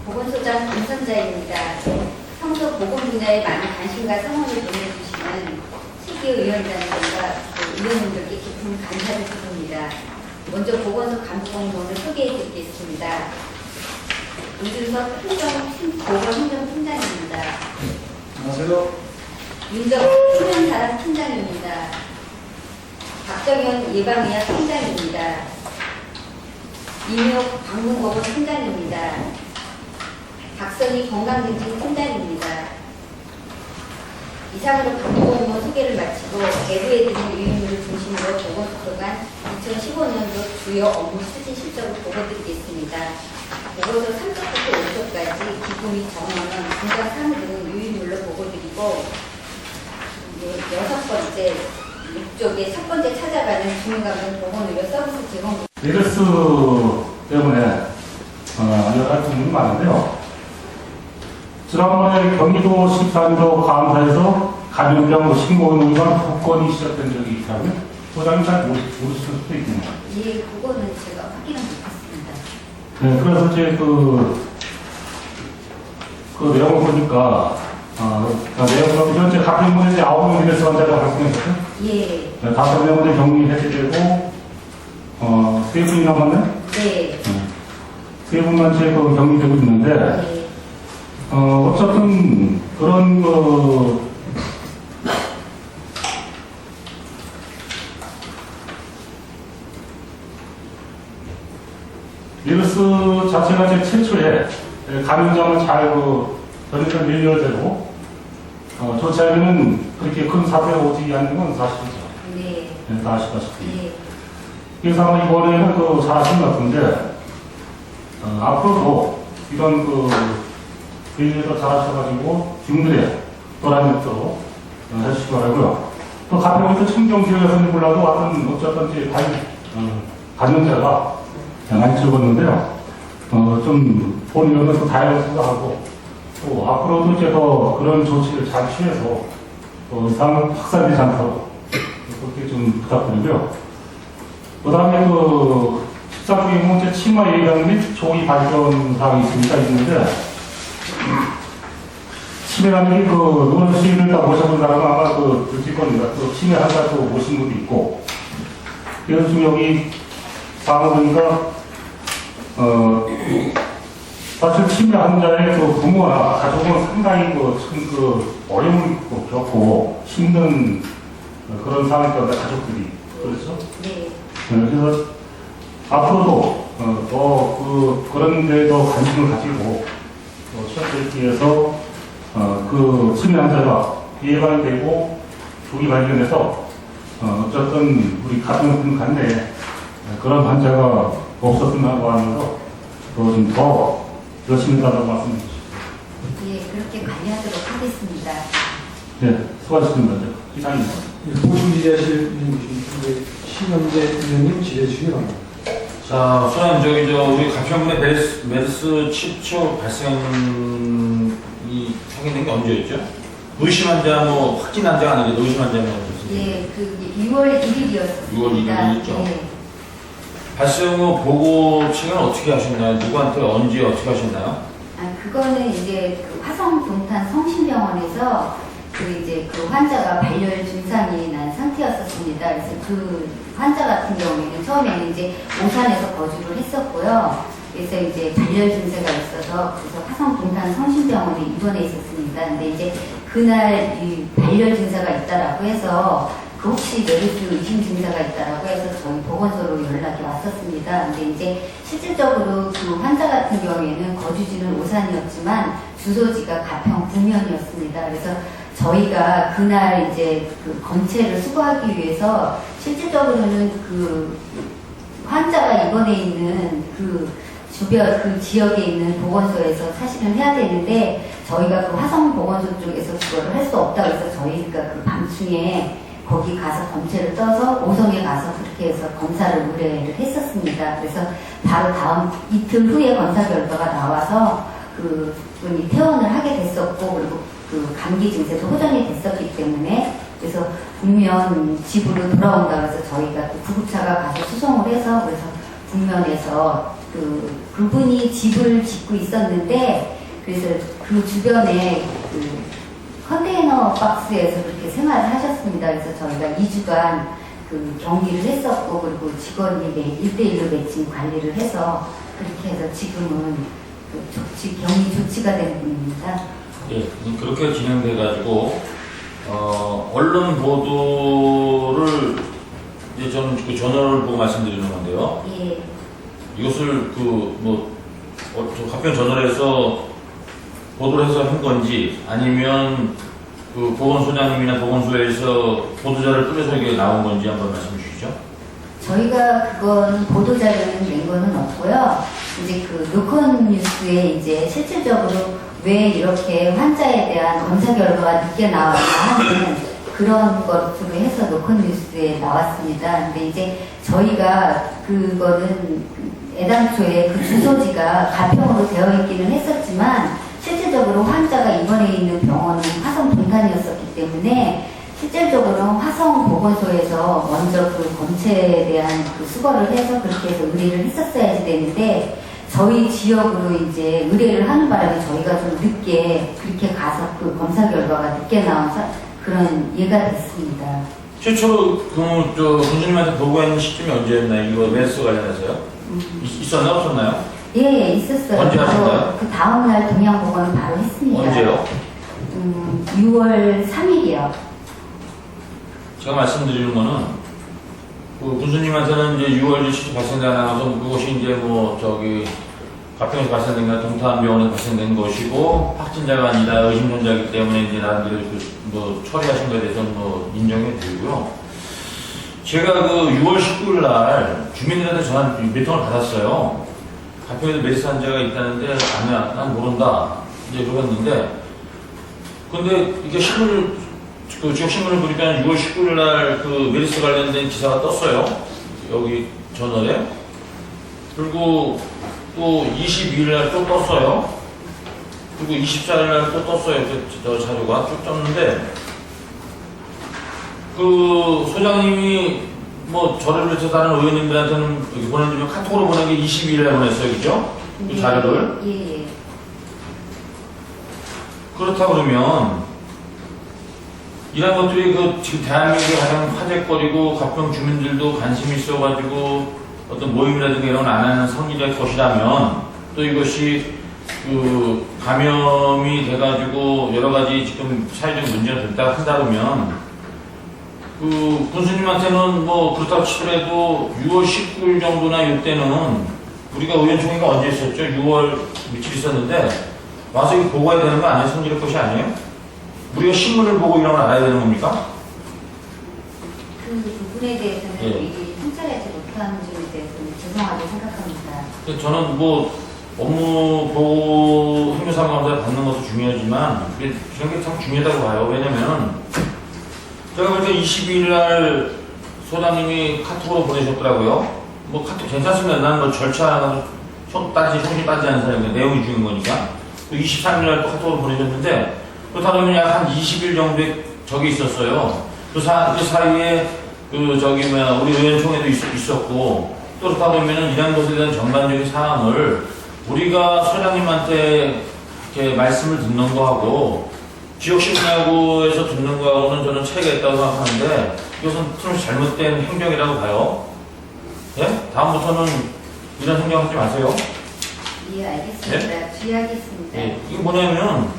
보건소장 김선자입니다. 평소 보건 분야에 많은 관심과 성원을 보내주시는 시기의원장님과 의원님들께 깊은 감사를 드립니다. 먼저 보건소 간부 공무원을 소개해 드리겠습니다. 우준석 보건행정팀장입니다. 안녕하세요. 윤정 수면사랑팀장입니다. 박정현 예방의학팀장입니다. 이묘 방문보건팀장입니다. 박선희 건강증진팀장입니다. 이상으로 간부공무원 소개를 마치고 내부해드린 유인물을 중심으로 보건소관 2015년도 주요 업무 추진 실적을 보고드리겠습니다. 보고서 3쪽부터 5쪽까지 기부 및 정원은 분당 사무 등을 유인물로 보고드리고 6번째 6쪽에 첫 번째 찾아가는 주민감정 보건의료 서비스 제공 바이러스 때문에 여러 가지 부분이 많은데요. 지난번에 경기도 13도 감사에서 감염병 신고의무 위반 특권이 시작된 적이 있다고요? 소장님 잘 모르실 수도 있겠네요. 예, 그거는 제가 확인은 못했습니다. 네, 그래서 이제 그 내용을 보니까 내용은 현재 각 병원에 이제 9명 바이러스 환자가 발생했거든요. 예. 5명은 격리 해제되고 3분이 남았네? 네. 3분만 이제 격리되고 있는데 네. 어쨌든 그런 바이러스 자체가 이제 최초에 감염자는 잘 전염병 밀려되고 조치하면은 그렇게 큰 사태가 오지 않는 건 사실이죠. 네. 네, 다 아시다시피. 네. 그래서 아마 이번에는 잘하신 것 같은데 앞으로도 이런 회의에서 잘하셔가지고 중들에 또한 없도록 해주시기 바라고요. 또 가평에서 청정지역에서는 몰라도 어쨌든 이제 감염자가 많이 적었는데요. 좀 본의원은 또 다양하게 생각하고 또 앞으로도 이제 더 그런 조치를 잘 취해서 더 이상 확산되지 않도록 그렇게 좀 부탁드리고요. 그 다음에 13기 문제 치마 예방 및 조기 발견 사항이 있는데 치매 감염이 노원 시위를 다 모셔본 사람은 아마 들을 겁니다. 또 치매 환자 또 모신 분도 있고 그래서 지금 여기 사항을 보니까 사실 치매 환자의 부모나 가족은 상당히 어려움을 겪고 힘든 그런 상황이 때문에 가족들이 그렇죠? 네. 그래서 앞으로도 그런 데에 더 관심을 가지고 취업되기 위해서 치매 환자가 예방이 되고 조기 발견해서 어쨌든 우리 가정 간내에 그런 환자가 없었으면 하고 하면서 좀 더 열심히 하다고 말씀해 주십시오. 예, 그렇게 관리하도록 하겠습니다. 네, 수고하셨습니다. 이상입니다. 보충 지지하실 분이 신영재 의원님 지지해 주시기 바랍니다. 자, 소장님, 우리 가평군에 메르스 최초 발생이 확인된 게 언제였죠? 의심 환자, 확진 환자가 아니고 의심 환자는 예, 6월 1일이었습니다. 6월 1일이었죠. 네. 발생 후 보고 체계는 어떻게 하셨나요? 누구한테 언제 어떻게 하셨나요? 그거는 이제 화성동탄 성심병원에서 환자가 발열 증상이 난 상태였었습니다. 그래서 그 환자 같은 경우에는 처음에는 이제 오산에서 거주를 했었고요. 그래서 이제 발열 증세가 있어서 그래서 화성동탄 성심병원에 입원해 있었습니다. 근데 이제 그날 이 발열 증세가 있다라고 해서 혹시 메르스 의심 증세가 있다라고 해서 저희 보건소로 연락이 왔었습니다. 근데 이제 실질적으로 그 환자 같은 경우에는 거주지는 오산이었지만 주소지가 가평 구면이었습니다. 그래서 저희가 그날 이제 검체를 수거하기 위해서 실질적으로는 환자가 입원해 있는 주변 지역에 있는 보건소에서 사실은 해야 되는데 저희가 화성 보건소 쪽에서 그거를 할 수 없다고 해서 저희가 밤중에 거기 가서 검체를 떠서 오성에 가서 그렇게 해서 검사를 의뢰를 했었습니다. 그래서 바로 다음 이틀 후에 검사 결과가 나와서 분이 퇴원을 하게 됐었고 그리고 감기 증세도 호전이 됐었기 때문에 그래서 국면 집으로 돌아온다고 해서 저희가 또 구급차가 가서 수송을 해서 그래서 국면에서 그분이 집을 짓고 있었는데, 그래서 그 주변에 컨테이너 박스에서 그렇게 생활을 하셨습니다. 그래서 저희가 2주간 격리를 했었고, 그리고 직원이 1대1로 매칭 관리를 해서 그렇게 해서 지금은 격리 조치가 된 분입니다. 예, 그렇게 진행돼가지고 언론 보도를 이제 저는 그 전화를 보고 말씀드리는 건데요. 예. 이것을 가평 전화를 보도를 해서 한 건지 아니면 그 보건소장님이나 보건소에서 보도자를 뿌려서 이게 나온 건지 한번 말씀해 주시죠. 저희가 그건 보도자료는 낸 거는 없고요. 이제 노컷 뉴스에 이제 실질적으로 왜 이렇게 환자에 대한 검사 결과가 늦게 나왔나 하는 그런 것으로 해서 노컷 뉴스에 나왔습니다. 근데 이제 저희가 그거는 애당초에 그 주소지가 가평으로 되어 있기는 했었지만 실질적으로 환자가 입원해 있는 병원은 화성 분탄이었었기 때문에 실질적으로 화성 보건소에서 먼저 검체에 대한 수거를 해서 그렇게 해서 의뢰를 했었어야지 되는데 저희 지역으로 이제 의뢰를 하는 바람에 저희가 좀 늦게 그렇게 가서 검사 결과가 늦게 나와서 그런 예가 됐습니다. 최초로 군수님한테 보고한 시점이 언제였나요? 이거 메르스 관련해서요? 있었나요? 없었나요? 예, 있었어요. 언제 하셨나요? 그 다음날 동양보건을 바로 했습니다. 언제요? 6월 3일이요. 제가 말씀드리는 거는 군수님한테는 이제 6월 20일 발생자 나와서 그것이 이제 가평에서 발생된 게 동탄병원에서 발생된 것이고 확진자가 아니라 의심환자이기 때문에 이제 나름대로 처리하신 것에 대해서는 인정이 되고요. 제가 6월 19일 날 주민들한테 전화 몇 통을 받았어요. 가평에도 메르스 환자가 있다는데 난 모른다 이제 그랬는데 근데 이게 지역 신문을 보니까 6월 19일 날 메르스 관련된 기사가 떴어요. 여기 저널에. 그리고 또 22일 날 또 떴어요. 그리고 24일 날 또 떴어요. 저 자료가 쭉 떴는데 소장님이 저를 비롯해서 다른 의원님들한테는 보내주면 카톡으로 보낸 게 22일 날 보냈어요. 그죠? 그 자료를. 예. 그렇다 그러면 이런 것들이 지금 대한민국의 가장 화제거리고 가평 주민들도 관심이 있어가지고 어떤 모임이라든가 이런 건 안 하는 성질의 것이라면 또 이것이 감염이 돼가지고 여러 가지 지금 사회적 문제가 됐다 한다면 군수님한테는 그렇다고 치더라도 6월 19일 정도나 이때는 우리가 의원총회가 언제 있었죠? 6월 며칠 있었는데 와서 이거 보고해야 되는 거 아니에요? 성질의 것이 아니에요? 우리가 신문을 보고 이런 걸 알아야 되는 겁니까? 그 부분에 대해서는 예. 미리 통찰하지 못한 점에 대해서는 죄송하게 생각합니다. 저는 업무 보고 행정사무감사를 받는 것도 중요하지만 이런 게 참 중요하다고 봐요. 왜냐면 제가 볼 때 22일 날 소장님이 카톡으로 보내셨더라고요. 카톡 괜찮습니다. 난 절차 손 따지지 않는 사람인데 내용이 중요한 거니까. 23일 날 또 카톡으로 보내셨는데 그렇다 보면 약 한 20일 정도의 적이 있었어요. 그 사이에 우리 의원총회도 있었고 또 그렇다 보면은 이런 것에 대한 전반적인 사항을 우리가 소장님한테 이렇게 말씀을 듣는 거하고 지역신문하고에서 듣는 거하고는 저는 차이가 있다고 생각하는데 이것은 틀림없이 잘못된 행정이라고 봐요. 예? 다음부터는 이런 행정하지 마세요. 예, 알겠습니다. 주의하겠습니다. 예, 이게 뭐냐면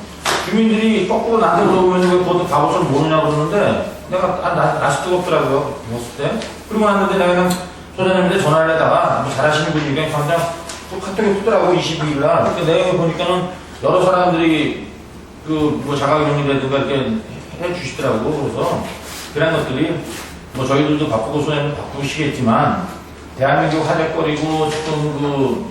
주민들이 거꾸로 나한테 물어보면 왜 그것도 바보처럼 모르냐고 그러는데 내가 낯이 뜨겁더라고요. 봤을 때. 그러고 났는데 내가 그냥 소장님한테 전화를 해다가 잘하시는 분이니까 당장 또 카톡이 뜨더라고 22일 날. 그 내용을 보니까는 여러 사람들이 자가격리라든가 이렇게 해주시더라고. 그래서 그런 것들이 저희들도 바쁘고 소장님도 바쁘시겠지만 대한민국 화제거리고 지금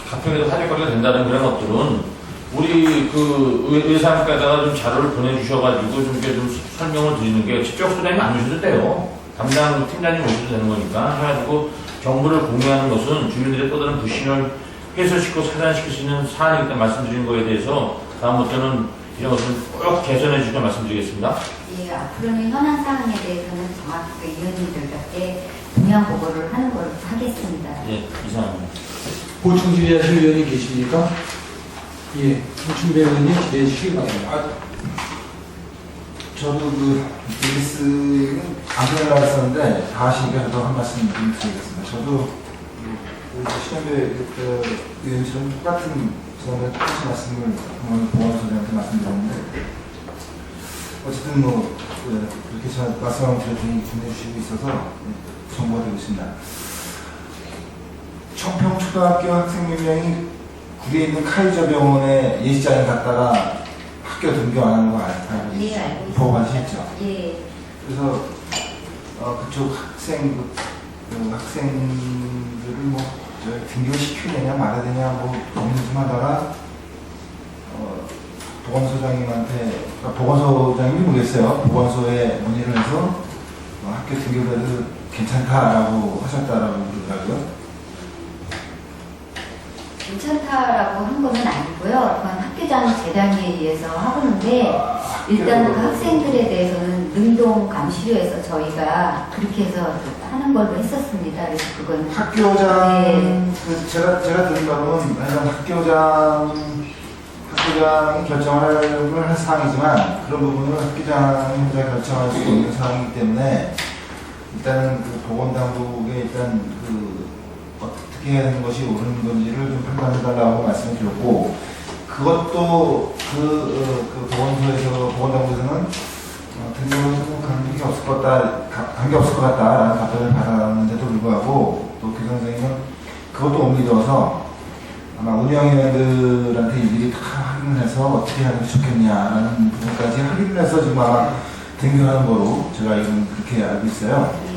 가평에도 화제거리가 된다는 그런 것들은 우리 의사님께다가 좀 자료를 보내주셔가지고 좀 설명을 드리는 게 직접 소장님 안 주셔도 돼요. 담당 팀장님 오셔도 되는 거니까 해가지고 정보를 공유하는 것은 주민들의 또 다른 불신을 해소시키고 차단시킬 수 있는 사안이기 때문에 말씀드린 거에 대해서 다음부터는 이런 것을 꼭 개선해 주시면 말씀드리겠습니다. 예, 앞으로는 현안 사항에 대해서는 정확하게 위원님들께 동향 보고를 하는 걸로 하겠습니다. 예, 이상입니다. 보충 질의하실 의원님 계십니까? 예, 김춘배 의원님 질의해 주시기 바랍니다. 저도 BS는 안 보내려고 했었는데 다 하시니까 저도 한 말씀 좀 드리겠습니다. 저도 신현배 의원처럼 똑같은 말씀을 보건소장한테 말씀드렸는데 어쨌든 그렇게 저 말씀하고 드렸더니 보내주시고 있어서 정보가 되고 있습니다. 청평초등학교 학생 몇 명이 구리에 있는 카이저 병원에 예시장에 갔다가 학교 등교 안 하는 거 알고 네, 알고 있습니다. 보고 가시죠? 예. 그래서 그쪽 학생들을 등교를 시키느냐 말아야 되냐 고민 좀 하다가 보건소장님한테 보건소장님이 모르겠어요. 보건소에 문의를 해서 학교 등교를 해도 괜찮다라고 하셨다라고 그러더라고요. 괜찮다라고 한 거는 아니고요. 그건 학교장 재단에 의해서 하고는데 일단 그 학생들에 대해서는 능동 감시료에서 저희가 그렇게 해서 하는 걸로 했었습니다. 그래서 그건 학교장 네. 제가 들은 바로는 학교장이 결정을 할 사항이지만 그런 부분은 학교장이 혼자 결정할 수 있는 사항이기 때문에 일단은 그 보건당국에 일단 어떻게 해야 하는 것이 옳은 건지를 좀 판단해달라고 말씀을 드렸고 그것도 보건당국에서는 등록은 관계 없을 것 같다라는 답변을 받았는데도 불구하고 또 교장 선생님은 그것도 못 믿어서 아마 운영위원들한테 일일이 다 확인을 해서 어떻게 하는 게 좋겠냐라는 부분까지 확인을 해서 지금 아마 등교하는 거로 제가 이건 그렇게 알고 있어요. 네.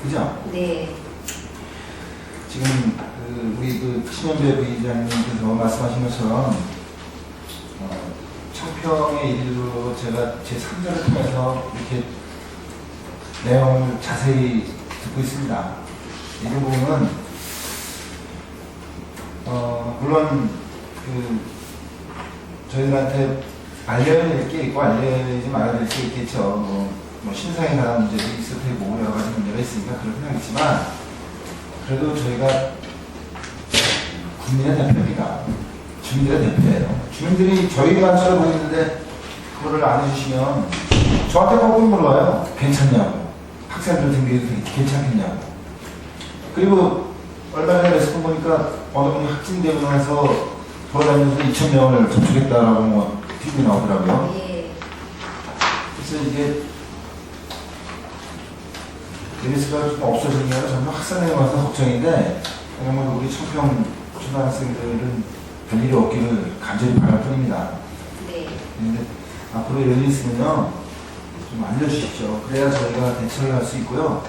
그죠? 네. 지금 우리 신현배 부의장님께서 말씀하신 것처럼 청평의 일로 제가 제 3자를 통해서 이렇게 내용을 자세히 듣고 있습니다. 이런 부분은 물론 저희들한테 알려야 될 게 있고 알려야지 말아야 될 게 있겠죠. 뭐 신상에 관한 문제도 있을 테고 여러 가지 문제가 있으니까 그렇긴 하겠지만 그래도 저희가 국민의 대표입니다. 주민들의 대표예요. 주민들이 저희만 쳐다보고 있는데 그거를 안 해주시면 저한테 거꾸로 물어봐요. 괜찮냐고. 학생들 등교해도 괜찮겠냐고. 그리고 얼마 전에 레스폰 보니까 어느 분이 확진되고 나서 돌아다니면서 2,000명을 접촉했다라고 TV 나오더라고요. 예. 그래서 이게 베니스가 좀 없어지는 게 아니라 정말 확산해 와서 걱정인데 정말 우리 청평 초등학생들은 별일이 없기를 간절히 바랄 뿐입니다. 네. 그런데 앞으로 이런 일이 있으면요 좀 알려주십시오. 그래야 저희가 대처를 할 수 있고요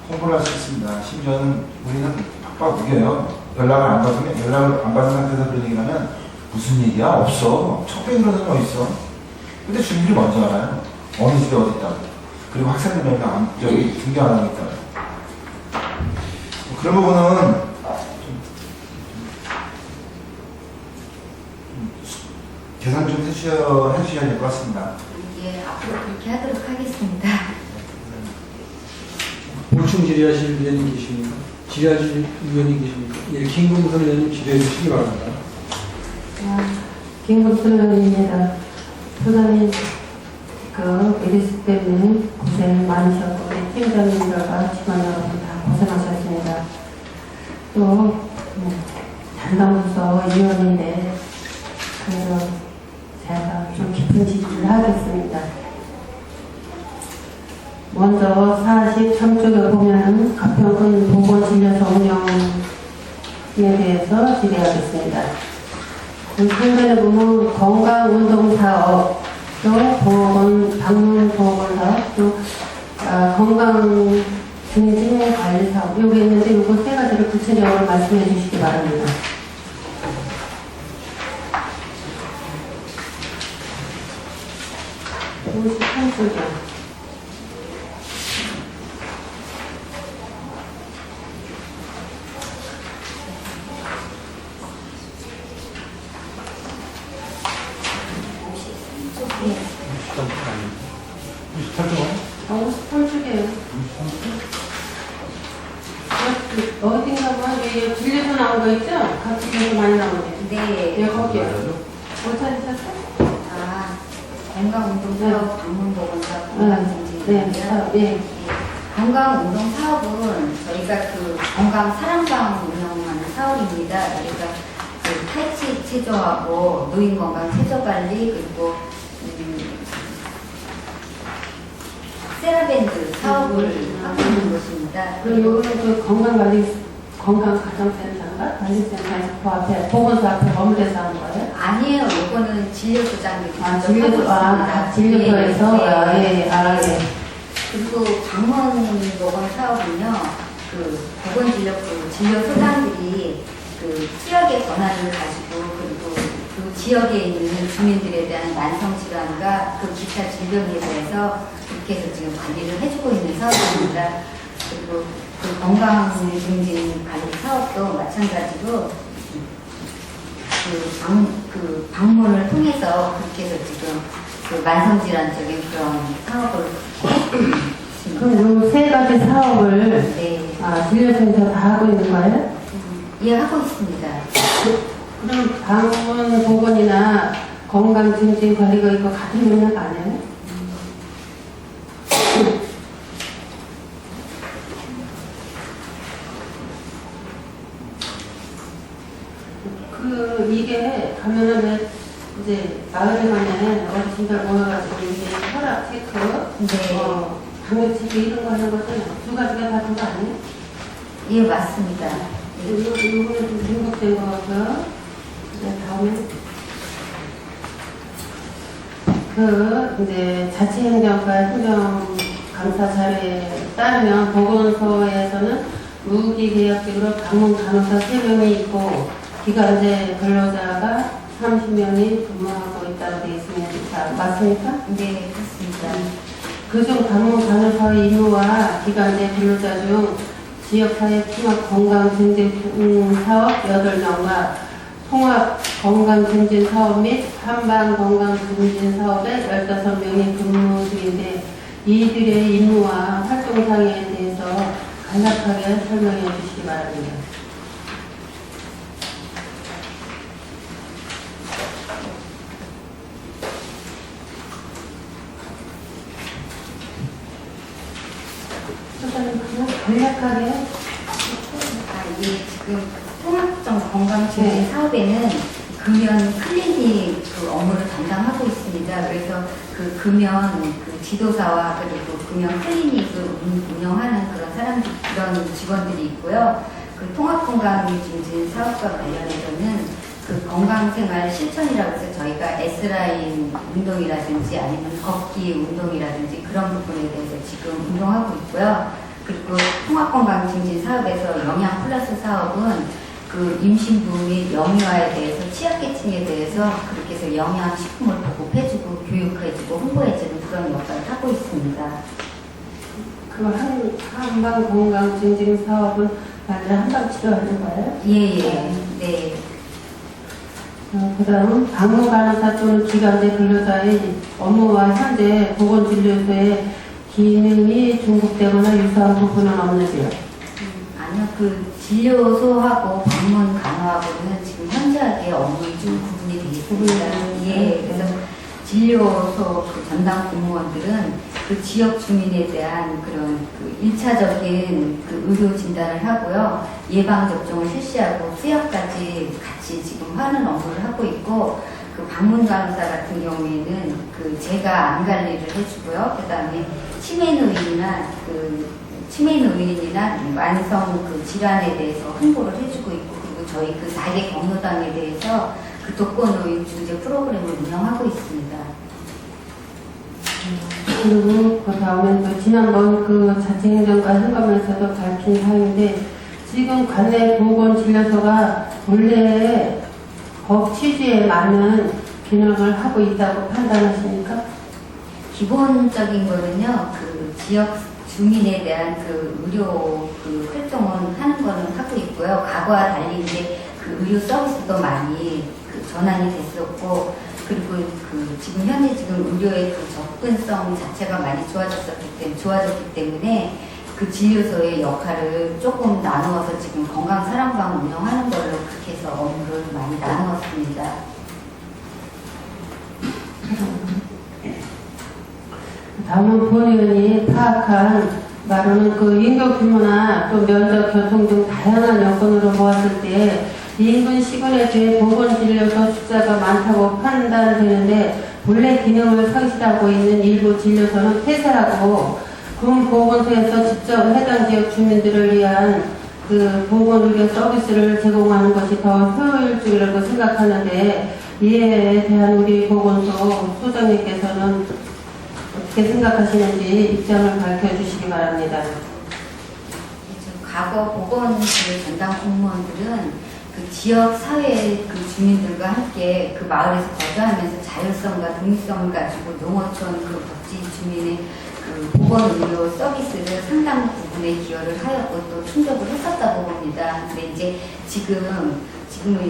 홍보를 할 수 있습니다. 심지어는 우리는 팍팍 우겨요. 연락을 안 받은 상태에서 그런 얘기를 하면 무슨 얘기야? 없어. 청평이 그런 사람이 어딨어? 근데 주민들이 먼저 알아요. 어느 집에 어디 있다고. 그리고 학생들 몇 명 저기 등교 안 하고 있다고. 그런 부분은 계산 좀 해주셔야 될 것 같습니다. 예, 앞으로 그렇게 하도록 하겠습니다. 보충 질의하실 의원님 계십니까? 질의하실 의원님 계십니까? 예, 김금선 의원님 질의해 주시기 바랍니다. 김금선 의원입니다. 소장님, 메르스 때문에 고생 많으셨고, 팀장님들과 직원 여러분 다 고생하셨습니다. 또, 담당부서 위원인데, 그래서 제가 좀 깊은 질의를 하겠습니다. 먼저 43쪽에 보면 가평군 보건진료소 운영에 대해서 질의하겠습니다. 상단에 보면 건강운동사업, 또 보건, 방문보건사업, 또 건강 중진관리사업 요게 있는데 요거 세 가지를 구체적으로 말씀해 주시기 바랍니다. 한 쪽이요. 어딘가 뭐, 진료소나 나온 거 있죠? 각지에서 많이 나오네. 네. 예, 거기요. 못 찾으셨어? 아, 건강운동사업 방문보건사업 네, 건강증진이요. 예. 건강운동 사업은 저희가 그 건강 사랑방 운영하는 사업입니다. 저희가 그 탈취 체조하고 노인 건강 체조 관리 그리고 세라밴드 사업을 하고 있는 곳입니다. 그럼 요거는 그 건강가정센터인가? 관리센터에서 그 앞에, 보건소 앞에 머물러서 하는 거예요? 아니에요. 이거는 진료소장들이 아, 직접 하고 있습니다. 진료소에서? 네, 아, 네. 예, 아, 예. 그리고 방문보건 사업은요, 그 보건진료부 진료소장들이 그 지역의 권한을 가지고 그리고 그 지역에 있는 주민들에 대한 만성질환과 그 기타 질병에 대해서 그렇게 해서 지금 관리를 해주고 있는 사업입니다. 그리고 그 건강증진 관리 사업도 마찬가지로 그 방문을 통해서 그렇게 해서 지금 그 만성질환적인 그런 사업을 하고 있습니다. 그럼 요 세 가지 사업을, 네. 아, 진료소에서 다 하고 있는 거예요? 예, 하고 있습니다. 그럼 방문 보건이나 건강 증진 관리가 이거 같은 영역 아니에요? 이게 가면은 왜 이제 마을에만에 어르신들 모여가지고 이게 혈압 체크, 네. 당뇨 체크 이런 거 하는 거잖아요. 두 가지가 다 그거 아니에요? 예, 맞습니다. 이거는 좀 중복된 거 같고요. 다음에 이제 자치행정과 행정감사 자료에 따르면 보건소에서는 무기계약직으로 방문 간호사 3명이 있고 기간제 근로자가 30명이 근무하고 있다고 되어 있습니다. 맞습니까? 네, 그렇습니다. 그중 방문 간호사의 임무와 기간제 근로자 중 지역사회 통합 건강증진 사업 8명과 통합 건강증진 사업 및 한방 건강증진 사업에 15명이 근무 중인데 이들의 임무와 활동상에 대해서 간략하게 설명해 주시기 바랍니다. 간략하게. 예, 지금 통합적 건강증진 사업에는 금연 클리닉 그 업무를 담당하고 있습니다. 그래서 그 금연 그 지도사와 그리고 금연 클리닉을 운영하는 그런 직원들이 있고요. 그 통합건강증진 사업과 관련해서는 그 건강생활 실천이라고 해서 저희가 S라인 운동이라든지 아니면 걷기 운동이라든지 그런 부분에 대해서 지금 운동하고 있고요. 그리고 통합건강증진 사업에서 영양 플러스 사업은 그 임신부 및 영유아에 대해서 취약계층에 대해서 그렇게 해서 영양식품을 보급해주고 교육해주고 홍보해주는 그런 역할을 하고 있습니다. 그 한방 건강증진 사업은 완전 한방 치료하는 거예요? 예. 네. 그 다음 방문 간호사 또는 기간제 근로자의 업무와 현재 보건진료소의 기능이 중복되거나 유사한 부분은 없는지요? 아니요, 그 진료소하고 방문 간호하고는 지금 현저하게 업무의 좀 구분이 되어 있습니다. 예, 그래서 진료소 그 전담 공무원들은 그 지역 주민에 대한 그런 그 1차적인 그 의료 진단을 하고요. 예방접종을 실시하고 수혈까지 같이 지금 하는 업무를 하고 있고, 그 방문 간호사 같은 경우에는 그 제가 안 관리를 해주고요. 그 다음에 치매 노인이나 만성 그 질환에 대해서 홍보를 해주고 있고, 그리고 저희 그 4개 경로당에 대해서 그 독거노인 중재 프로그램을 운영하고 있습니다. 그리고 그 다음에 또 지난번 그 자치행정과 현감에서도 밝힌 사항인데 지금 관내 보건진료소가 본래 법 취지에 맞는 기능을 하고 있다고 판단하십니까? 기본적인 거는요, 그 지역 주민에 대한 그 의료 그 활동은 하는 거는 하고 있고요. 과거와 달리 이제 그 의료 서비스도 많이 그 전환이 됐었고, 그리고 그 지금 현재 지금 의료의 그 접근성 자체가 많이 좋아졌기 때문에 그 진료소의 역할을 조금 나누어서 지금 건강사랑방 운영하는 걸로 그렇게 해서 업무를 많이 나누었습니다. 다음은 본 의원이 파악한 말로는 그 인구 규모나 또 면적, 교통 등 다양한 여건으로 보았을 때 인근 시군에 비해 보건진료소 숫자가 많다고 판단되는데 본래 기능을 상실하고 있는 일부 진료소는 폐쇄하고 군 보건소에서 직접 해당 지역 주민들을 위한 그 보건의료 서비스를 제공하는 것이 더 효율적이라고 생각하는데 이에 대한 우리 보건소 소장님께서는 어떻게 생각하시는지 입장을 밝혀주시기 바랍니다. 과거 보건실 전담 공무원들은 그 지역 사회 그 주민들과 함께 그 마을에서 거주하면서 자율성과 독립성을 가지고 농어촌 그 복지 주민의 그 보건의료 서비스를 상당 부분에 기여를 하였고 또 충족을 했었다고 봅니다. 근데 이제 지금은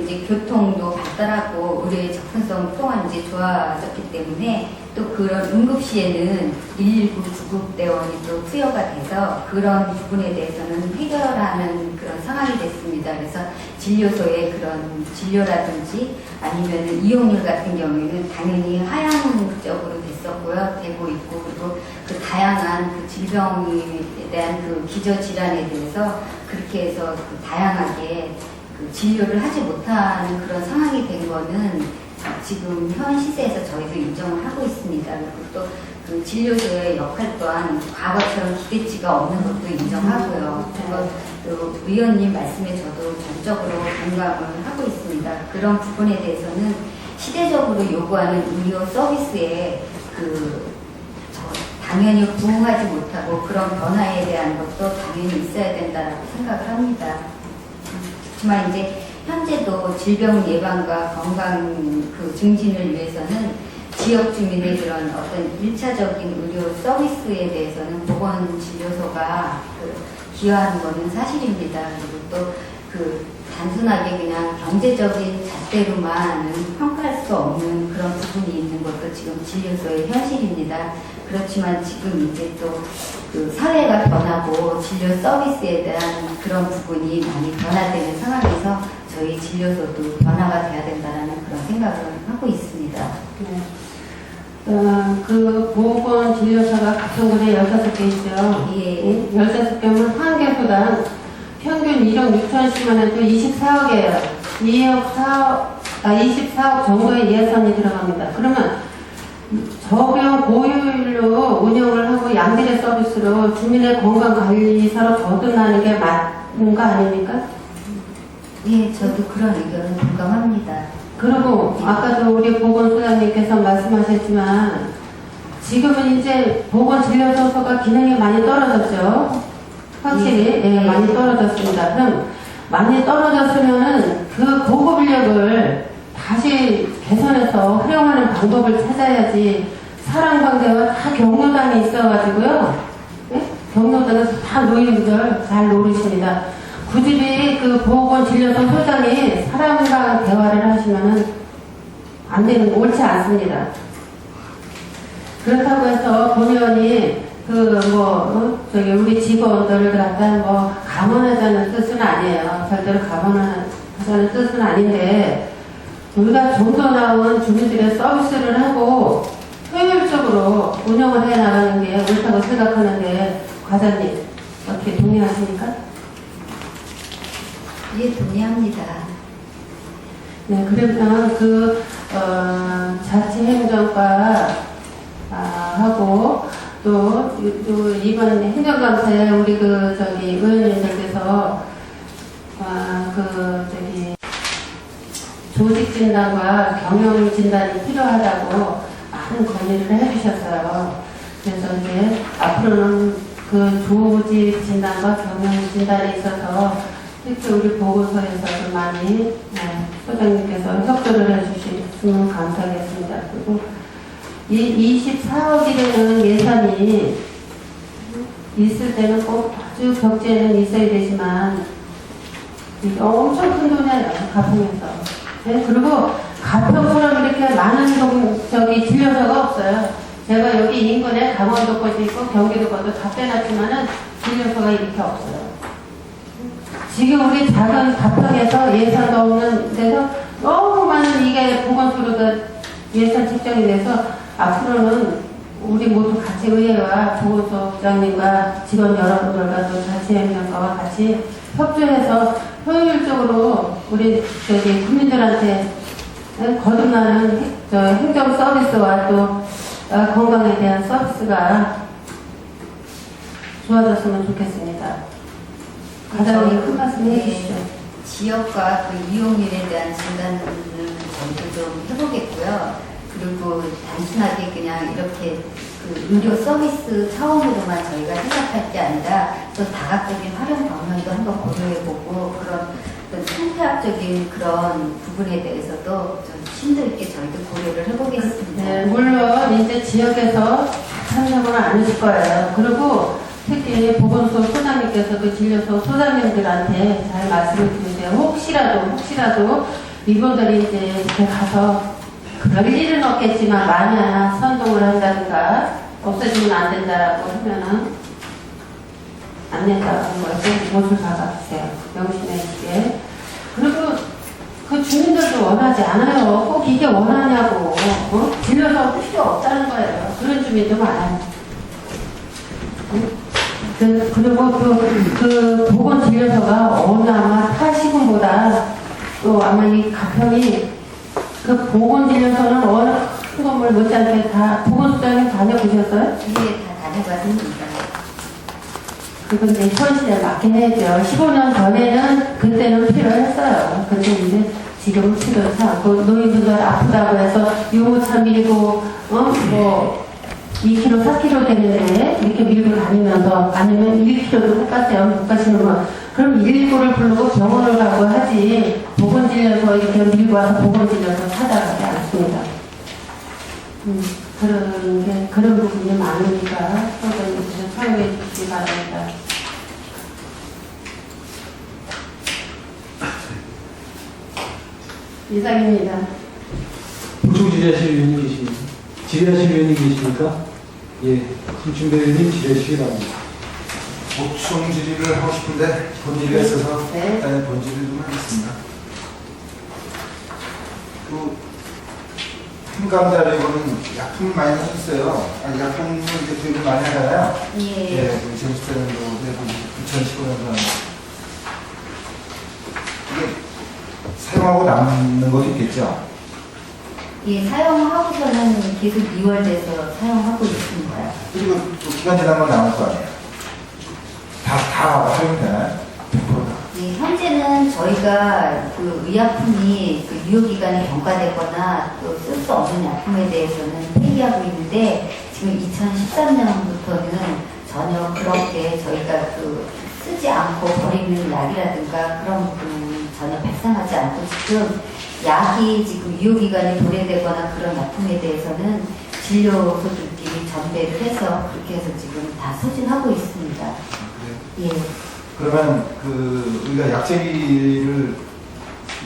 이제 교통도 발달하고 의료의 접근성 또한 이제 좋아졌기 때문에 또 그런 응급시에는 119 구급대원이 또 투여가 돼서 그런 부분에 대해서는 해결하는 그런 상황이 됐습니다. 그래서 진료소의 그런 진료라든지 아니면 이용률 같은 경우에는 당연히 하향적으로 됐었고요. 되고 있고 그리고 그 다양한 그 질병에 대한 그 기저질환에 대해서 그렇게 해서 그 다양하게 그 진료를 하지 못하는 그런 상황이 된 거는 지금 현 시세에서 저희도 인정을 하고 있습니다. 그리고 또 그 진료소의 역할 또한 과거처럼 기대치가 없는 것도 인정하고요. 그리고 또 의원님 말씀에 저도 전적으로 공감을 하고 있습니다. 그런 부분에 대해서는 시대적으로 요구하는 의료 서비스에 당연히 부응하지 못하고 그런 변화에 대한 것도 당연히 있어야 된다고 생각을 합니다. 그렇지만 이제 현재도 질병 예방과 건강 그 증진을 위해서는 지역 주민의 그런 어떤 1차적인 의료 서비스에 대해서는 보건진료소가 기여하는 것은 사실입니다. 그리고 또 그 단순하게 그냥 경제적인 잣대로만 평가할 수 없는 그런 부분이 있는 것도 지금 진료소의 현실입니다. 그렇지만 지금 이제 또 그 사회가 변하고 진료 서비스에 대한 그런 부분이 많이 변화되는 상황에서 저희 진료소도 변화가 돼야 된다는 그런 생각을 하고 있습니다. 네. 그 보건진료소가 가평군에 16개 있죠. 예. 16개면 한 개소당 평균 1억 6천씩만 해도 24억이에요. 24억 정도의 예산이 들어갑니다. 그러면 적용 고효율로 운영을 하고 양질의 서비스로 주민의 건강관리사로 거듭나는 게 맞는 거 아닙니까? 예, 저도 그런 의견을 공감합니다. 그리고 아까도 우리 보건소장님께서 말씀하셨지만 지금은 이제 보건진료소가 기능이 많이 떨어졌죠. 확실히 예, 많이 떨어졌습니다. 그럼 많이 떨어졌으면 그 고급 인력을 다시 개선해서 활용하는 방법을 찾아야지 사랑방대와 다 경로당이 있어가지고요. 네? 경로당에서 다 노인들 잘 노르십니다. 굳이 그 보건진료소 소장이 사람과 대화를 하시면은 안 되는, 옳지 않습니다. 그렇다고 해서 본의원이 우리 직원들을 갖다 감원하자는 뜻은 아니에요. 절대로 감원하자는 뜻은 아닌데, 우리가 좀 더 나은 주민들의 서비스를 하고 효율적으로 운영을 해 나가는 게 옳다고 생각하는데, 과장님, 어떻게 동의하십니까? 예, 동의합니다. 네, 그러면 자치행정과 하고 또 이번 행정감사에 우리 의원님들께서 조직 진단과 경영 진단이 필요하다고 많은 건의를 해주셨어요. 그래서 이제 앞으로는 그 조직 진단과 경영 진단에 있어서 특히 우리 보건소에서도 많이 소장님께서 협조를 해주시면 감사하겠습니다. 그리고 이 24억이라는 예산이 있을 때는 꼭 아주 격제는 있어야 되지만 이게 엄청 큰 돈이에요. 가평에서. 네? 그리고 가평처럼 이렇게 많은 진료소가 없어요. 제가 여기 인근에 강원도 것도 있고 경기도 것도 다 빼놨지만은 진료소가 이렇게 없어요. 지금 우리 작은 가평에서 예산도 없는 데서 너무 많은 이게 보건소로가 예산 책정이 돼서 앞으로는 우리 모두 같이 의회와 보건소장님과 직원 여러분들과 또 자치행정과와 같이 협조해서 효율적으로 우리 국민들한테 거듭나는 행정 서비스와 또 건강에 대한 서비스가 좋아졌으면 좋겠습니다. 과장님 큰 말씀 해주시죠. 지역과 그 이용률에 대한 진단을 저희도 좀 해보겠고요. 그리고 단순하게 그냥 이렇게 그 의료 서비스 차원으로만 저희가 생각할 게 아니라 또 다각적인 활용 방면도 한번 고려해보고 그런 어떤 생태학적인 그런 부분에 대해서도 좀 심도 있게 저희도 고려를 해보겠습니다. 네, 물론 이제 지역에서 참여는 아니실 거예요. 그리고 특히 보건소 소장님께서도 진료소 소장님들한테 잘 말씀을 드리세요. 혹시라도 이분들이 이제 이렇게 가서 그럴 일은 없겠지만 만약 선동을 한다든가 없애주면 안 된다라고 하면은 안 된다고 하는 거에서 못을 박아주세요. 명심해 주시게. 그리고 그 주민들도 원하지 않아요. 꼭 이게 원하냐고. 진료소 필요 없다는 거예요. 그런 주민도 많아요. 그리고 그 보건진료소가 어느 아마 타시군보다 또 아마 이 가평이 그 보건진료소는 어느 큰 건물 못지않게 다 보건소장님 다녀보셨어요? 이게 다 다녀봤습니다. 그건 이제 현실에 맞게 해야죠. 15년 전에는 그때는 필요했어요. 근데 이제 지금은 필요하지 않고 노인분들 아프다고 해서 유모차 밀고 뭐 2kg, 4kg 되는데 이렇게 밀고 다니면서 아니면 1kg도 못 갔어요. 못 가시는 건. 그럼 119를 부르고 병원을 가고 하지 보건진료소 이렇게 밀고 와서 보건진료소 찾아가지 않습니다. 그런 부분이 많으니까 선생님께서 참여해 주시기 바랍니다. 이상입니다. 보충지자실 위원님 계십니까? 지자실 위원님 계십니까? 예, 김춘배 의원님 지자실 바랍니다. 보충 질의를 하고 싶은데 본질이 있어서 네. 일단 본질을 좀 하겠습니다. 그 행감자료는 약품 많이 하셨어요. 아니 약품은 이제 교육을 많이 하잖아요. 예. 예, 그 2014년도 되고 2015년도 이게 사용하고 남는 것도 있겠죠. 예, 사용하고서는 계속 리월돼서 사용하고 있습니다. 그리고 또 기간 지나면 남을 거 아니에요. 다 활용되나요? 100%다. 예, 현재는 저희가 그 의약품이 그 유효기간이 경과되거나 또 쓸 수 없는 약품에 대해서는 폐기하고 있는데 지금 2013년부터는 전혀 그렇게 저희가 그 쓰지 않고 버리는 약이라든가 그런 부분은 전혀 발생하지 않고 지금 약이 지금 유효기간이 도래되거나 그런 약품에 대해서는 진료소들끼리 전배를 해서 그렇게 해서 지금 다 소진하고 있습니다. 예. 그러면 그 우리가 약제비를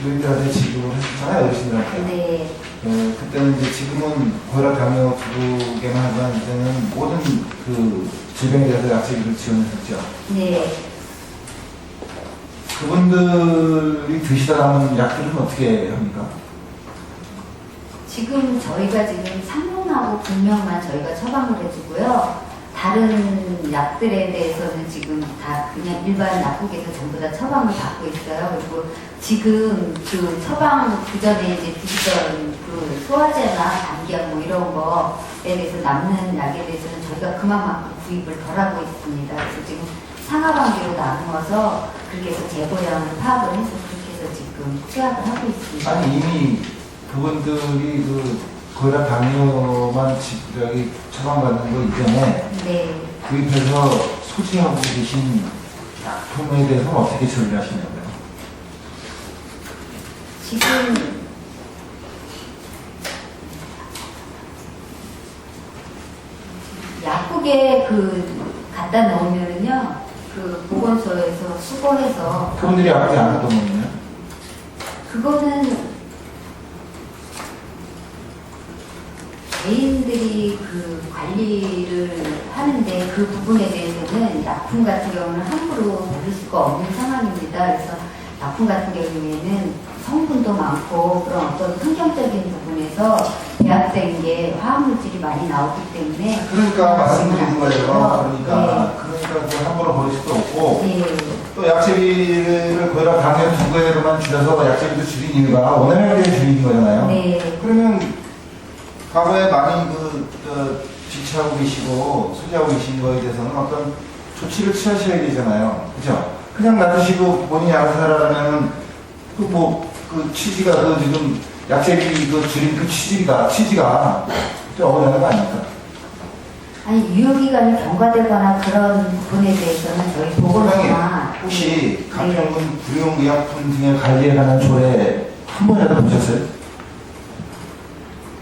노인들한테 지급을 했잖아요, 어르신들한테. 네. 그때는 이제 지금은 고혈압, 당뇨 두 개만 하지만 이제는 모든 그 질병에 대해서 약제비를 지원했었죠. 네. 그분들이 드시다 남은 약들은 어떻게 합니까? 지금 저희가 지금 상용하고 분명만 저희가 처방을 해주고요. 다른 약들에 대해서는 지금 다 그냥 일반 약국에서 전부 다 처방을 받고 있어요. 그리고 지금 그 처방 그 전에 이제 드시던 그 소화제나 감기약 뭐 이런 거에 대해서 남는 약에 대해서는 저희가 그만큼 구입을 덜 하고 있습니다. 그래서 지금 상하반기로 나누어서 그렇게 해서 재고량을 파악을 해서 그렇게 해서 지금 투약을 하고 있습니다. 아니 이미 그분들이 그 고혈압, 당뇨만 여기 처방받는 거 이전에 네. 구입해서 소지하고 계신 약품에 대해서는 어떻게 처리를 하시냐고요? 지금 약국에 그 갖다 놓으면은요, 그 보건소에서 수거해서 그분들이 아직 안 하던 거예요? 그거는 개인들이 그 관리를 하는 하는데 그 부분에 대해서는 납품 같은 경우는 함부로 부를 수가 없는 상황입니다. 그래서 납품 같은 경우에는 성분도 많고 그런 어떤 환경적인 부분에서 배합된 게 화학물질이 많이 나오기 때문에 그러니까 말씀드리는 거예요. 네. 그러니까 그 함부로 버릴 수도 없고 네. 또 약제비를 거의 당연 두 개로만 줄여서 약제비도 줄인 이유가 원활하게 줄인 거잖아요. 네. 그러면 과거에 많이 지치하고 계시고 소지하고 계신 거에 대해서는 어떤 조치를 취하셔야 되잖아요. 그죠? 그냥 놔두시고 본인이 알아서 하라면 그 취지가 지금 약제비 줄인 그 취지가 좀 어긋나는 거 아닙니까? 아니 유효기간이 경과되거나 그런 부분에 대해서는 저희 보건소나 혹시 가평군 불용의약품 등의 관리에 관한 조례 한 번이라도 보셨어요?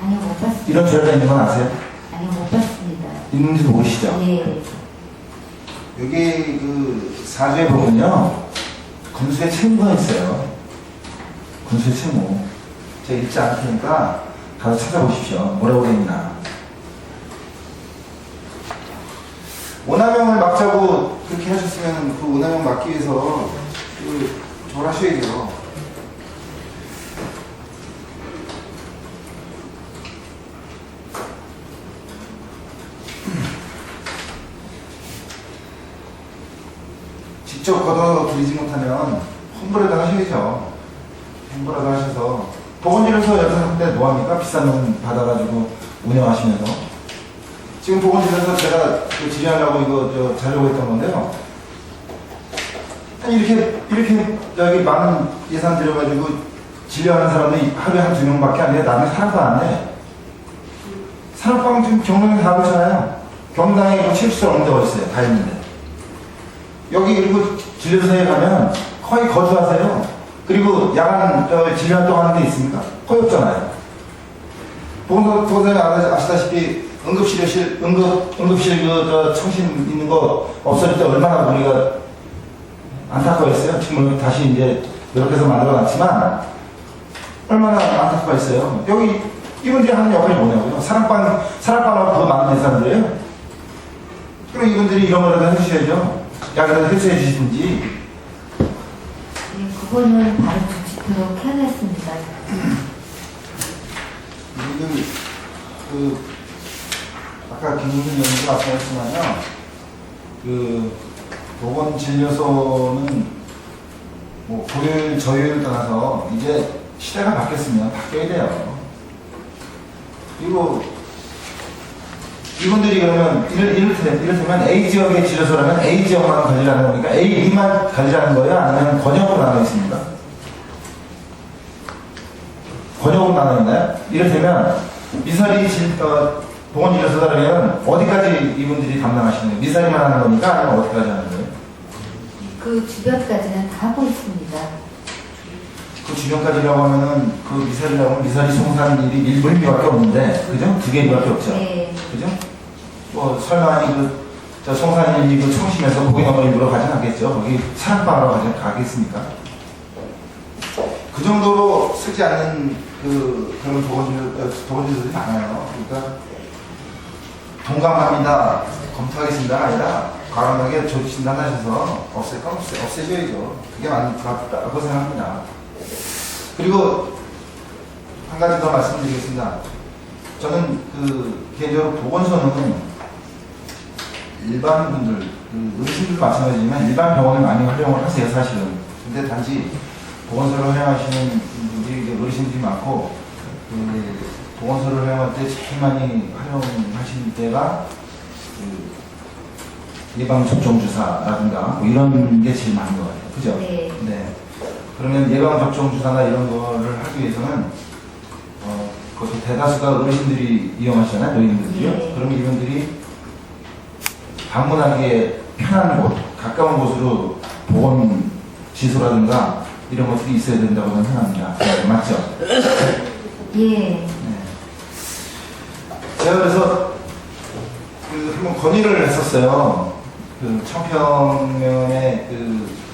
아니요 못 봤습니다. 이런 조례가 있는 건 아세요? 아니요 못 봤습니다. 있는지 모르시죠? 예. 여기 사주에 보면요 군수의 책무가 있어요. 군수의 책무. 제가 읽지 않을 테니까 가서 찾아보십시오. 뭐라고 되어 있나. 오남용을 막자고 그렇게 하셨으면 그 오남용 막기 위해서 저걸 하셔야죠. 직접 걷어들이지 못하면 홍보라도 하셔야죠. 홍보라도 하셔서 보건진료소 여기서 때 뭐합니까? 비싼 돈 받아가지고 운영하시면서 지금 보건진료소 제가 질의하려고 이거 자려고 했던 건데요. 아니 이렇게 여기 많은 예산 들여가지고 진료하는 사람들이 하루에 한 2명밖에 안 돼. 나중에 사람도 안 돼. 산업방 지금 경남에 다 그렇잖아요. 경남에 체육시설 없는 데가 있어요. 다 있는데. 여기 그리고 진료소에 가면 거의 거주하세요. 그리고 야간 진료 활동하는 데 있습니까? 거의 없잖아요. 보건소에 아시다시피 응급실 청신 있는 거 없어질 때 얼마나 우리가 안타까웠어요. 지금 다시 이제 이렇게 해서 만들어놨지만 얼마나 안타까웠어요. 여기 이분들이 하는 역할이 뭐냐고요? 사랑방하고 더 많은 예산들이에요. 그럼 이분들이 이런 거라도 해주셔야죠. 약이라도 해소해 주시든지. 네, 그거는 바로 조치토록 해야겠습니다. 이분들 아까 김문준 의원님도 말씀하셨지만요. 보건진료소는 뭐 고율 저율을 떠나서 이제 시대가 바뀌었으면 바뀌어야 돼요. 그리고 이분들이 그러면 이를테면 A 지역의 진료소라면 A 지역만 관리하는 겁니까? A만 관리하는 거예요? 아니면 권역으로 나눠 있습니까? 권역으로 나눠 있나요? 이를테면 미사리 보건진료소라면 어디까지 이분들이 담당하시는 거예요? 미사리만 하는 겁니까? 아니면 어디까지 하는 거예요? 그 주변까지는 다 하고 있습니다. 그 주변까지라고 하면은 그 미사리라고 하면 미사리 송산 일이 1분기밖에 없는데, 그죠? 2개밖에 없죠? 네. 그죠? 뭐, 설마 송산 일이 청심에서 고기농을 일부러 가진 않겠죠? 거기 사랑방으로 가겠습니까? 그 정도로 쓰지 않는 그런 보건진료소들이 많아요. 그러니까, 동감합니다. 검토하겠습니다가 아니라, 과감하게 조치 진단하셔서 없앨 건 없애셔야죠. 그게 맞다고 생각합니다. 그리고 한 가지 더 말씀드리겠습니다. 저는 개인적으로 보건소는 일반 분들, 의료진들도 마찬가지지만 일반 병원을 많이 활용을 하세요, 사실은. 근데 단지 보건소를 활용하시는 분들이 어르신들이 많고, 보건소를 활용할 때 제일 많이 활용하시는 때가 예방접종주사라든가 뭐 이런 게 제일 많은 것 같아요. 그죠? 네. 네. 그러면 예방접종주사나 이런 거를 하기 위해서는 그것도 대다수가 어르신들이 이용하시잖아요. 노인들이요. 네. 그러면 이분들이 방문하기에 편한 곳, 가까운 곳으로 보건시소라든가 이런 것들이 있어야 된다고 저는 생각합니다. 네, 맞죠? 예. 네. 제가 그래서 한번 건의를 했었어요. 청평면에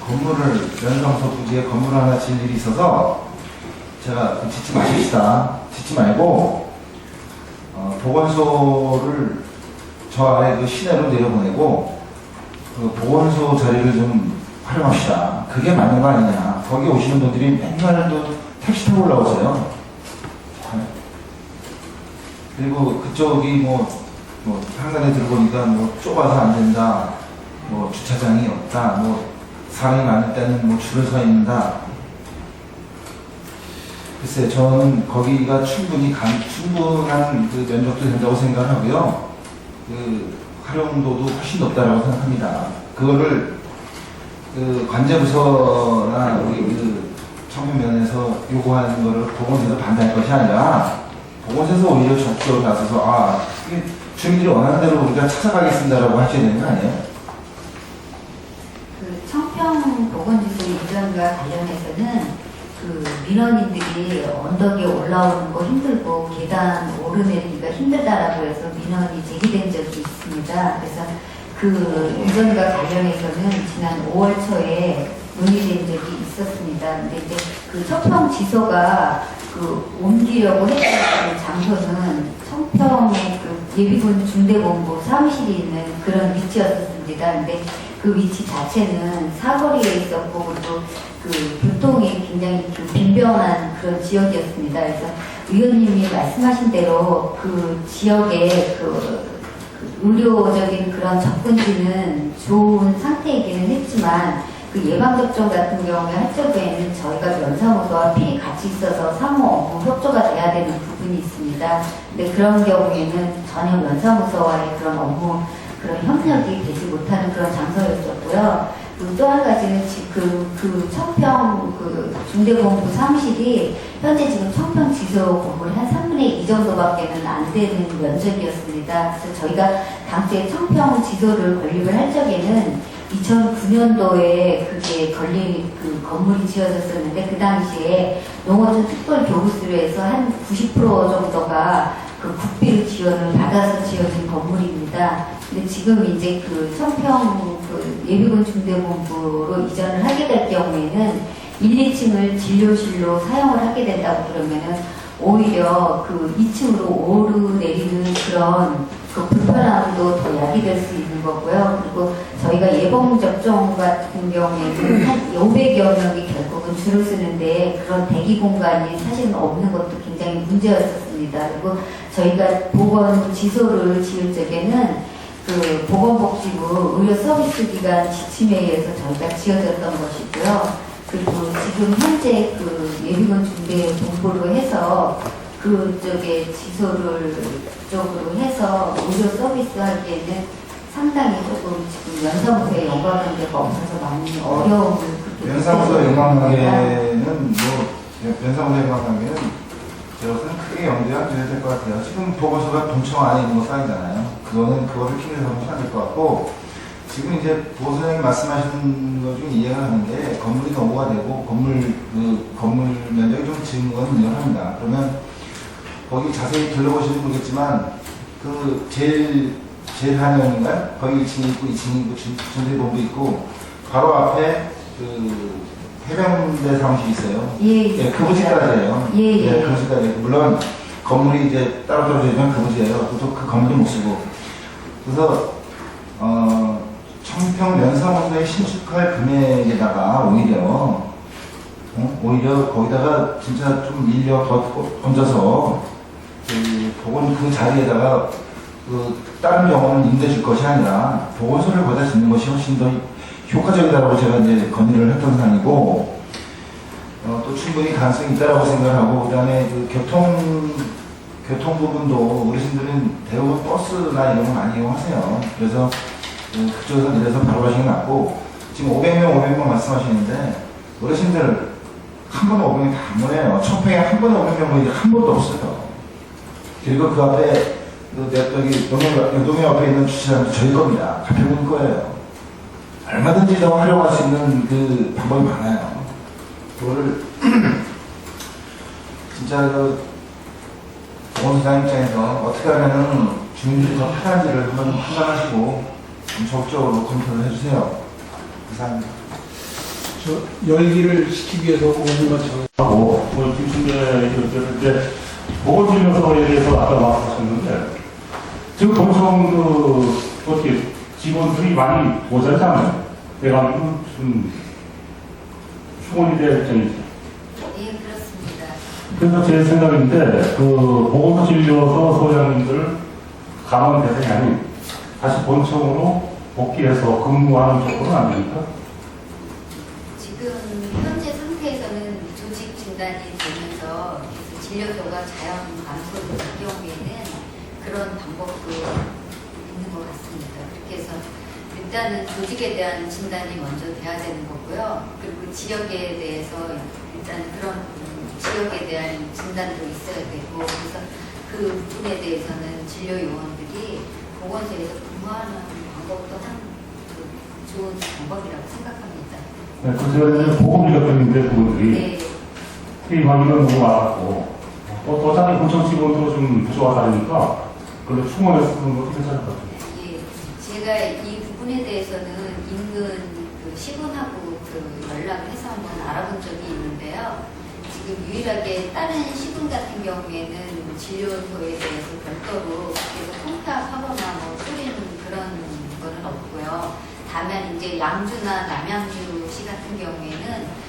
건물을, 연성소 부지에 건물을 하나 지을 일이 있어서 제가 짓지 마십시다. 짓지 말고, 보건소를 저 아래 그 시내로 내려보내고 그 보건소 자리를 좀 활용합시다. 그게 맞는 거 아니냐. 거기 오시는 분들이 맨날 또 택시 타고 올라오세요. 그리고 그쪽이 뭐 한간에 들어보니까 뭐 좁아서 안 된다. 뭐 주차장이 없다. 뭐 사람이 많을 때는 뭐 줄을 서 있는다. 글쎄, 저는 거기가 충분한 그 면적도 된다고 생각하고요. 그 활용도도 훨씬 높다라고 생각합니다. 그거를 그 관제부서나 우리 그 청평면에서 요구하는 거를 보건소에서 반대할 것이 아니라 보건소에서 오히려 적극적으로 나서서 이게 주민들이 원하는 대로 우리가 찾아가겠습니다라고 하셔야 되는 거 아니에요? 그 청평 보건지소 이전과 관련해서는 그 민원인들이 언덕에 올라오는 거 힘들고 계단 오르내리기가 힘들다라고 해서 민원이 제기된 적이 있습니다. 그래서 그 이전과 관련해서는 지난 5월 초에 논의된 적이 있었습니다. 근데 이제 그 청평 지소가 그 옮기려고 했던 그 장소는 청평의 그 예비군 중대본부 사무실이 있는 그런 위치였었습니다. 근데 그 위치 자체는 사거리에 있었고 그리고 그 교통이 굉장히 그 빈번한 그런 지역이었습니다. 그래서 의원님이 말씀하신 대로 그 지역에 그 의료적인 그런 접근지는 좋은 상태이기는 했지만 그 예방접종 같은 경우에 할 적에는 저희가 면사무소와 필히 같이 있어서 상호 업무 협조가 돼야 되는 부분이 있습니다. 근데 그런 경우에는 전혀 면사무소와의 그런 업무 그런 협력이 되지 못하는 그런 장소였었고요. 그리고 또 한 가지는 그 청평 그 중대본부 사무실이 현재 지금 청평 지소 건물의 한 3분의 2 정도밖에는 안 되는 면적이었습니다. 그래서 저희가 당시에 청평 지소를 건립을 할 적에는 2009년도에 그게 그 건물이 지어졌었는데 그 당시에 농어촌 특별교부수로 해서 한 90% 정도가 그 국비를 지원을 받아서 지어진 건물입니다. 근데 지금 이제 그 청평 그 예비군 중대본부로 이전을 하게 될 경우에는 1, 2층을 진료실로 사용을 하게 된다고 그러면은 오히려 그 2층으로 오르내리는 그런 그 불편함도 더 야기될 수 있는 거고요. 그리고 저희가 예방접종 같은 경우에는 한 500여 명이 결국은 줄을 쓰는데 그런 대기 공간이 사실은 없는 것도 굉장히 문제였었습니다. 그리고 저희가 보건지소를 지을 적에는 그 보건복지부 의료서비스기관 지침에 의해서 저희가 지어졌던 것이고요. 그리고 지금 현재 그 예비군 중대본부로 해서 그쪽에 지소를 쪽으로 해서 의료 서비스 하기에는 상당히 조금 지금 면사무소에 연관관계가 없어서 많이 어려움을 면사무소 연관관계는 면사무소 연관관계는 저것은 크게 염두에 안 둬야 될 것 같아요. 지금 보건소가 본청 안에 있는 것도 아니잖아요. 그거를 핑계로 삼으면 안 될 것 같고, 지금 이제 보호소장님 말씀하시는 것 중에 이해가 가는데, 건물이 노후가 되고, 건물 면적이 좀 적은 건 인정합니다. 그러면, 거기 자세히 들러보시면 모르겠지만, 그, 제일 한영인가요? 거기 1층이 있고, 2층이 있고, 전대본부 있고, 바로 앞에, 그, 해병대 사무실이 있어요. 예, 그 부지까지예요. 예. 그 부지까지. 물론, 건물이 이제 따로 떨어져 있는 그 부지예요. 또 그 건물이 못 쓰고. 그래서, 청평 면사무소에 신축할 금액에다가 오히려 거기다가 진짜 좀 인력 더 얹어서 그 자리에다가 그 다른 병원을 임대 줄 것이 아니라 보건소를 거기다 짓는 것이 훨씬 더 효과적이다라고 제가 이제 건의를 했던 상이고, 또 충분히 가능성이 있다라고 생각하고, 그 다음에 그 교통 부분도 어르신들은 대부분 버스나 이런 거 많이 이용하세요. 그래서 그쪽에서 내려서 바로 가시는 게 낫고, 지금 500명 말씀하시는데, 어르신들 한 번에 500명 다 안 보내요. 청평에 한 번에 500명 보이지 한 번도 없어요. 그리고 그 앞에, 여기 노명 앞에 있는 주차장도 저희 겁니다. 가평군 거예요. 얼마든지 더 활용할 수 있는 그 방법이 많아요. 그거를, 진짜 보건소장 입장에서 어떻게 하면은 주민들이 더 편한지를 한번 판단하시고 좀 적극적으로 검토를 해주세요. 이상입니다. 열기를 식히기 위해서 5분만 하고, 김순재 의원께서 이제 보건진료소에 대해서 아까 말씀하셨는데, 지금 본청 어떻게 직원들이 많이 모자르잖아요. 내가 좀 충원이 될 입장이죠. 예, 그렇습니다. 그래서 제 생각인데 보건소 진료소 소장님들 감원 대상이 아닌 다시 본청으로 복귀해서 근무하는 쪽으로는 안 됩니까? 지금 현재 상태에서는 조직 진단이 되면서 그래서 진료소가 자연 감소를 할 경우에는 그런 방법도 있는 것 같습니다. 그렇게 해서 일단은 조직에 대한 진단이 먼저 돼야 되는 거고요. 그리고 지역에 대해서 일단 그런 지역에 대한 진단도 있어야 되고, 그래서 그 부분에 대해서는 진료 요원들이 보건소에서 근무하는 방법도 좋은 방법이라고 생각합니다. 네, 그래서 보험이 겪었는데 그분들이 네. 이런 너무 많았고 어차피 본청 직원도 좀 부족하다 보니까 그걸로 충원해서 그런 것도 괜찮을 것 같아요. 예, 제가 이 부분에 대해서는 인근 시군하고 연락을 해서 한번 알아본 적이 있는데요. 지금 유일하게 다른 시군 같은 경우에는 진료소에 대해서 별도로 계속 통폐합하거나 뿌리는 그런 거는 없고요. 다만 이제 양주나 남양주시 같은 경우에는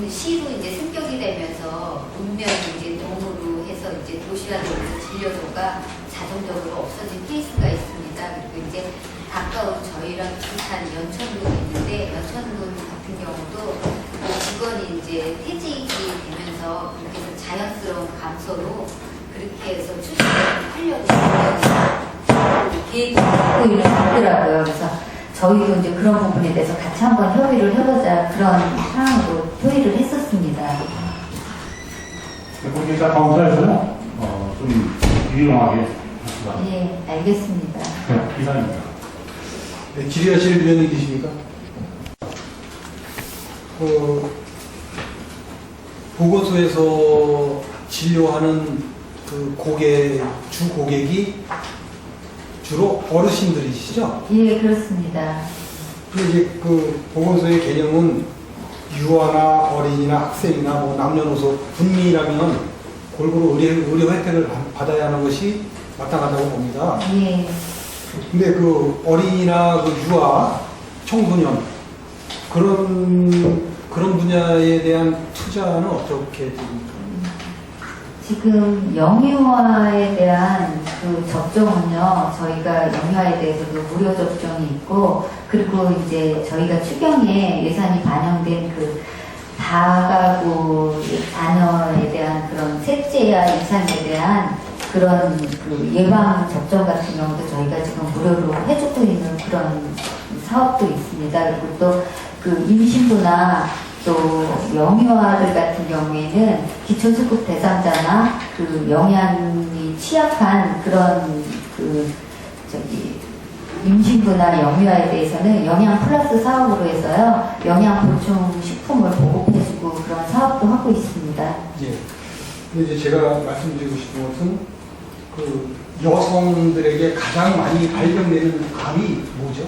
시로 이제 승격이 되면서 운명이 이제 동으로 해서 이제 도시화되면서 진료소가 자동적으로 없어진 케이스가 있습니다. 그리고 이제 가까운 저희랑 비슷한 연천군이 있는데 연천군 같은 경우도 직원이 이제 퇴직이 되면서 그렇게 해서 자연스러운 감소로 그렇게 해서 추진을 하려고 계획이 갖고 있는 것 같더라고요. 그래서 저희도 이제 그런 부분에 대해서 같이 한번 협의를 해보자 그런 상황으로 토의를 했었습니다. 그리고 일단 검사에서는 좀 유용하게 합시다. 예, 알겠습니다. 네, 이상입니다. 네, 질의하실 위원님 계십니까? 보건소에서 진료하는 그 주 고객이 주로 어르신들이시죠? 예, 그렇습니다. 근데 이제 그 보건소의 개념은 유아나 어린이나 학생이나 뭐 남녀노소 군민이라면 골고루 의료 혜택을 받아야 하는 것이 마땅하다고 봅니다. 예. 근데 그 어린이나 그 유아, 청소년 그런 분야에 대한 투자는 어떻게 됩니까? 지금 영유아에 대한 그 접종은요, 저희가 영유아에 대해서도 무료 접종이 있고, 그리고 이제 저희가 추경에 예산이 반영된 그 다가구 자녀에 대한 그런 셋째야 이상에 대한 그런 그 예방 접종 같은 경우도 저희가 지금 무료로 해주고 있는 그런 사업도 있습니다. 그리고 또 그 임신부나 또 영유아들 같은 경우에는 기초수급 대상자나 그 영양이 취약한 그런 임신부나 영유아에 대해서는 영양 플러스 사업으로 해서요, 영양 보충 식품을 보급해주고 그런 사업도 하고 있습니다. 예. 근데 이제 제가 말씀드리고 싶은 것은 그 여성들에게 가장 많이 발병되는 암이 뭐죠?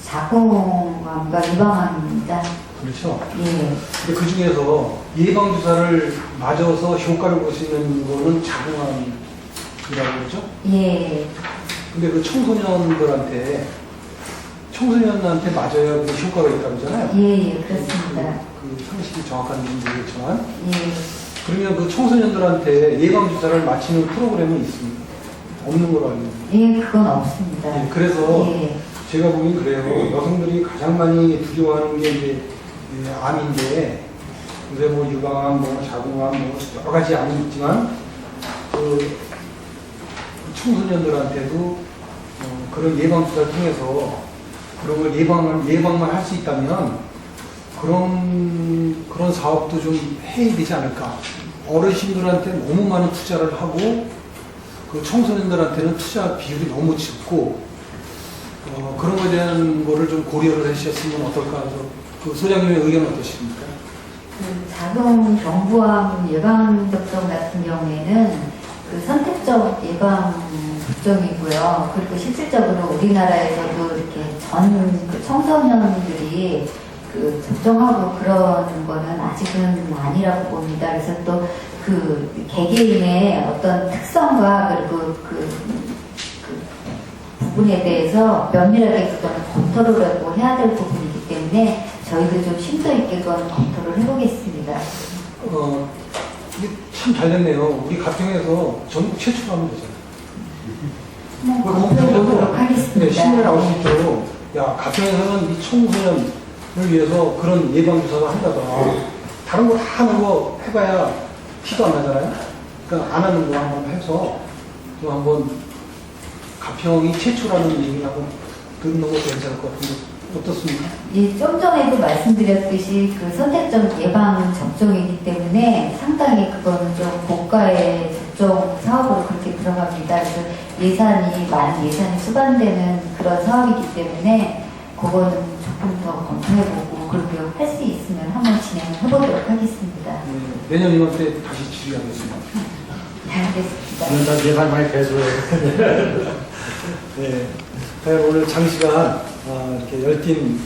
자궁암과 유방암입니다. 그렇죠. 예. 근데 그 중에서 예방주사를 맞아서 효과를 볼 수 있는 거는 자궁암이라고 그러죠? 예. 근데 그 청소년한테 맞아야 그 효과가 있다고 그러잖아요. 예, 그렇습니다. 그 상식이 정확한지 모르겠지만. 예. 그러면 그 청소년들한테 예방주사를 맞히는 프로그램은 있습니까? 없는 걸로 알고 있습니다. 예, 그건 없습니다. 예, 그래서 예. 제가 보기엔 그래요. 여성들이 가장 많이 두려워하는 게 이제 암인데, 근데 뭐 유방암, 뭐 자궁암, 뭐 여러 가지 암이 있지만, 그 청소년들한테도 그런 예방주사를 통해서 그런 걸 예방만 할 수 있다면 그런 사업도 좀 해야 되지 않을까. 어르신들한테 너무 많은 투자를 하고 그 청소년들한테는 투자 비율이 너무 적고 그런 거에 대한 거를 좀 고려를 해주셨으면 어떨까 해서 그 소장님의 의견은 어떠십니까? 그 자궁 경부암 예방 접종 같은 경우에는 그 선택적 예방 접종이고요. 그리고 실질적으로 우리나라에서도 이렇게 그 청소년들이 그 접종하고 그러는 거는 아직은 아니라고 봅니다. 그래서 또 그 개개인의 어떤 특성과 그리고 그 부분에 대해서 면밀하게 그거는 검토를 하고 해야 될 부분이기 때문에 저희도 좀 심도 있게 그건 검토를 해보겠습니다. 이게 참 잘 됐네요. 우리 가평에서 전국 최초로 하면 되잖아요. 한번 검토해보도록 하겠습니다. 네, 신문에 나올 수 있도록, 야, 가평에서는 이 청소년을 위해서 그런 예방주사를 한다더라. 다른 거 다 하는 거 해봐야 티도 안 나잖아요. 그러니까 안 하는 거 한번 해서 또 한번 가평이 최초라는 얘기를 한번 듣는 것도 괜찮을 것 같은데 어떻습니까? 예, 좀 전에도 말씀드렸듯이 그 선택적 예방 접종이기 때문에 상당히 그거는 좀 고가의 접종 사업으로 그렇게 들어갑니다. 그래서 많은 예산이 수반되는 그런 사업이기 때문에 그거는 조금 더 검토해보고 그렇게 할 수 있으면 한번 진행해보도록 하겠습니다. 내년 이맘때 다시 질의하겠습니다. 잘 됐습니다. 난 예산 많이 배수해. 네. 오늘 장시간 이렇게 열띤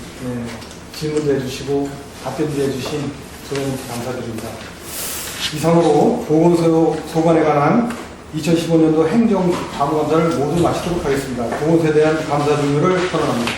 질문도 해주시고 답변도 해주신 소장님께 감사드립니다. 이상으로 보건소관에 관한 2015년도 행정자문감사를 모두 마치도록 하겠습니다. 보건소에 대한 감사 종료를 선언합니다.